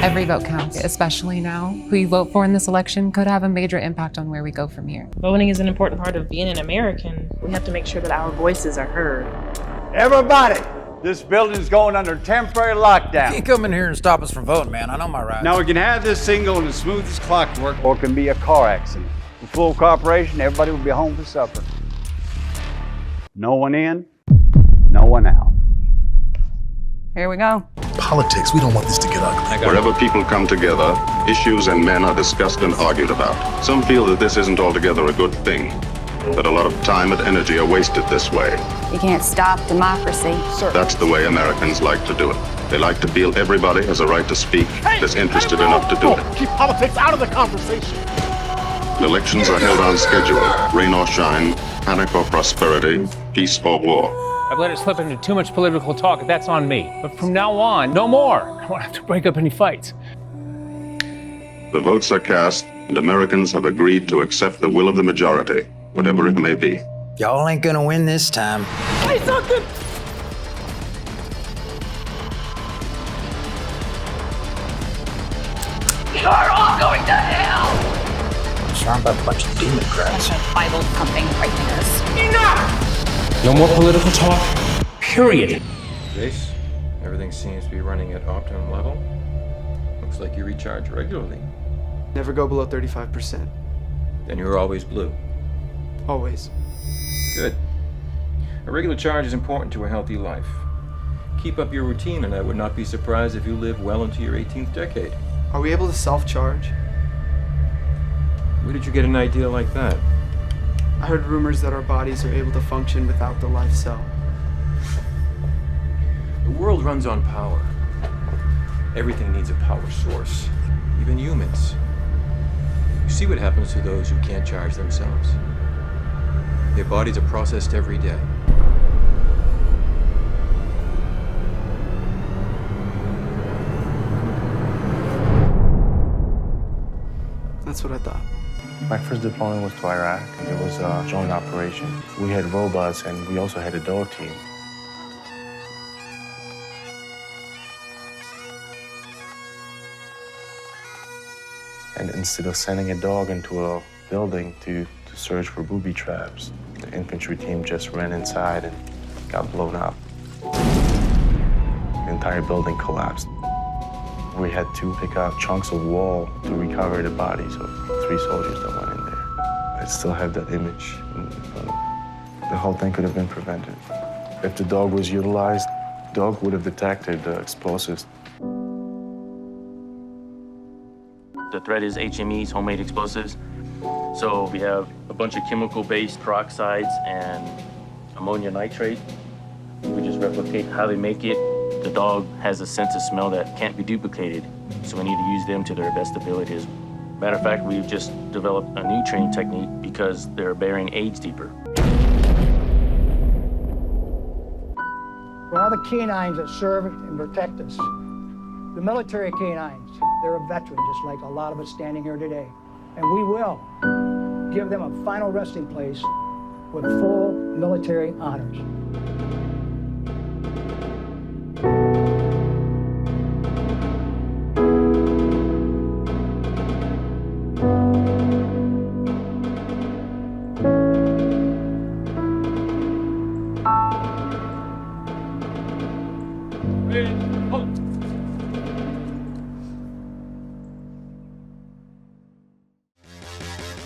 Every vote counts, especially now. Who you vote for in this election could have a major impact on where we go from here. Voting is an important part of being an American. We have to make sure that our voices are heard. Everybody, this building's going under temporary lockdown. You can't come in here and stop us from voting, man. I know my rights. Now we can have this thing going as smooth as clockwork, or it can be a car accident. With full cooperation, everybody will be home for supper. No one in, no one out. Here we go. Politics, we don't want this to get ugly. Wherever people come together, issues and men are discussed and argued about. Some feel that this isn't altogether a good thing, that a lot of time and energy are wasted this way. You can't stop democracy. That's the way Americans like to do it. They like to feel everybody has a right to speak, that's interested enough to do it. Keep politics out of the conversation. Elections are held on schedule, rain or shine, panic or prosperity, peace or war. I've let it slip into too much political talk, that's on me. But from now on, no more. I won't have to break up any fights. The votes are cast, and Americans have agreed to accept the will of the majority, whatever it may be. Y'all ain't gonna win this time. Say something! You're all going to hell! Surrounded by a bunch of Democrats. Bible pumping right there. Enough! No more political talk, period. Jace, everything seems to be running at optimum level. Looks like you recharge regularly. Never go below 35%. Then you're always blue. Always. Good. A regular charge is important to a healthy life. Keep up your routine, and I would not be surprised if you live well into your 18th decade. Are we able to self-charge? Where did you get an idea like that? I heard rumors that our bodies are able to function without the life cell. The world runs on power. Everything needs a power source, even humans. You see what happens to those who can't charge themselves. Their bodies are processed every day. That's what I thought. My first deployment was to Iraq. It was a joint operation. We had robots and we also had a dog team. And instead of sending a dog into a building to search for booby traps, the infantry team just ran inside and got blown up. The entire building collapsed. We had to pick up chunks of wall to recover the bodies of 3 soldiers that went in there. I still have that image in front of me. The whole thing could have been prevented. If the dog was utilized, the dog would have detected the explosives. The threat is HMEs, homemade explosives. So we have a bunch of chemical-based peroxides and ammonia nitrate. We just replicate how they make it. The dog has a sense of smell that can't be duplicated, so we need to use them to their best abilities. Matter of fact, we've just developed a new training technique because they're burying age deeper. For all the canines that serve and protect us, the military canines, they're a veteran, just like a lot of us standing here today. And we will give them a final resting place with full military honors.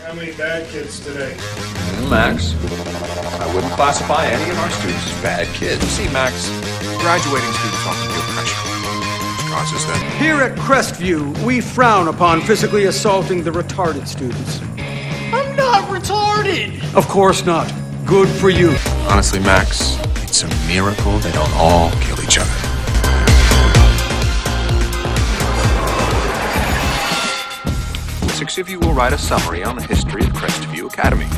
How many bad kids today? Max, I wouldn't classify any of our students as bad kids. See, Max, graduating students often feel pressure. Which causes them. Here at Crestview, we frown upon physically assaulting the retarded students. I'm not retarded! Of course not. Good for you. Honestly, Max, it's a miracle they don't all kill each other. Six of you will write a summary on the history of Crestview Academy.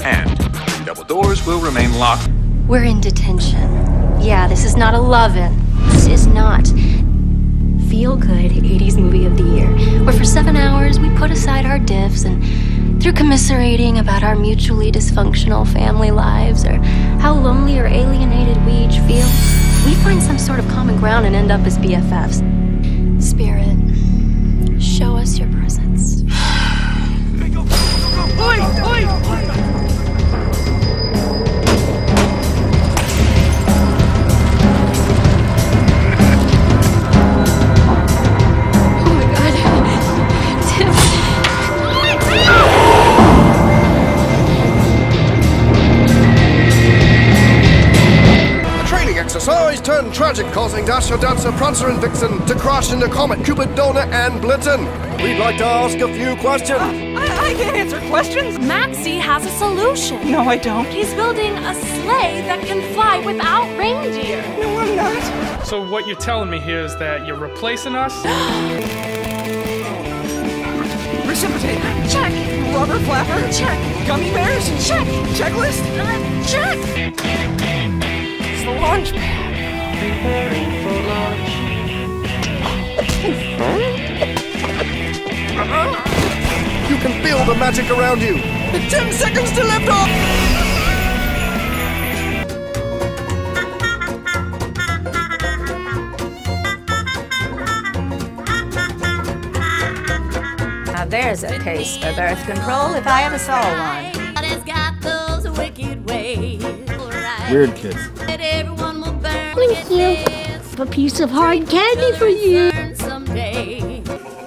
And double doors will remain locked. We're in detention. Yeah, this is not a love-in. This is not feel-good 80s movie of the year, where for 7 hours we put aside our diffs and through commiserating about our mutually dysfunctional family lives or how lonely or alienated we each feel, we find some sort of common ground and end up as BFFs. Spirit. trust your presence. Exercise turned tragic, causing Dasher, Dancer, Prancer, and Vixen to crash into Comet, Cupid, Donor, and Blitzen. We'd like to ask a few questions. I can't answer questions. Maxie has a solution. No, I don't. He's building a sleigh that can fly without reindeer. No, I'm not. So what you're telling me here is that you're replacing us? Reciprocator. Check. Rubber flapper. Check. Gummy bears. Check. Checklist. Check. It's the launch pad. Preparing for launch. You can feel the magic around you. 10 seconds to lift off. Now there's a case for birth control if I ever saw one. Weird kids. Thank you. A piece of hard candy for you.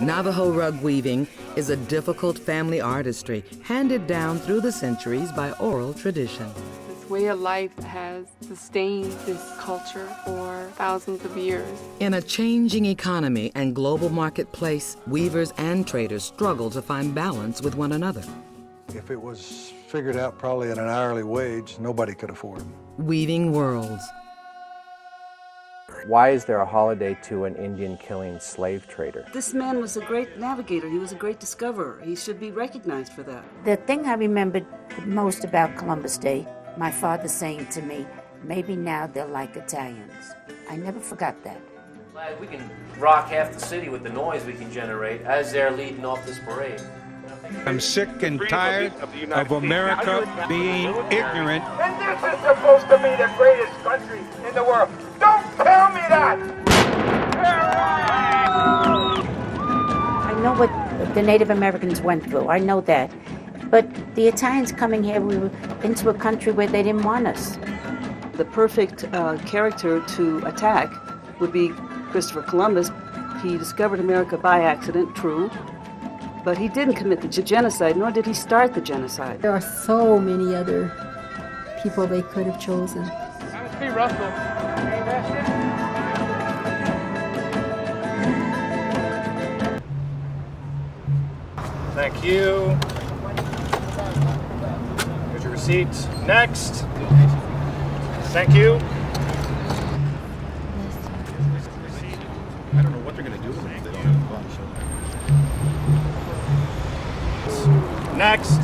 Navajo rug weaving is a difficult family artistry handed down through the centuries by oral tradition. This way of life has sustained this culture for thousands of years. In a changing economy and global marketplace, weavers and traders struggle to find balance with one another. If it was figured out probably at an hourly wage, nobody could afford them. Weaving worlds. Why is there a holiday to an Indian killing slave trader? This man was a great navigator. He was a great discoverer. He should be recognized for that. The thing I remembered most about Columbus Day, my father saying to me, maybe now they're like Italians. I never forgot that. We can rock half the city with the noise we can generate as they're leading off this parade. I'm sick and tired of America being ignorant. And this is supposed to be the greatest country in the world. Don't tell me that! I know what the Native Americans went through. I know that. But the Italians coming here, we were into a country where they didn't want us. The perfect character to attack would be Christopher Columbus. He discovered America by accident, true. But he didn't commit the genocide, nor did he start the genocide. There are so many other people they could have chosen. Hey, Russell. Thank you. Here's your receipt. Next. Thank you. I don't know what they're going to do with them if they don't have a bunch. Next.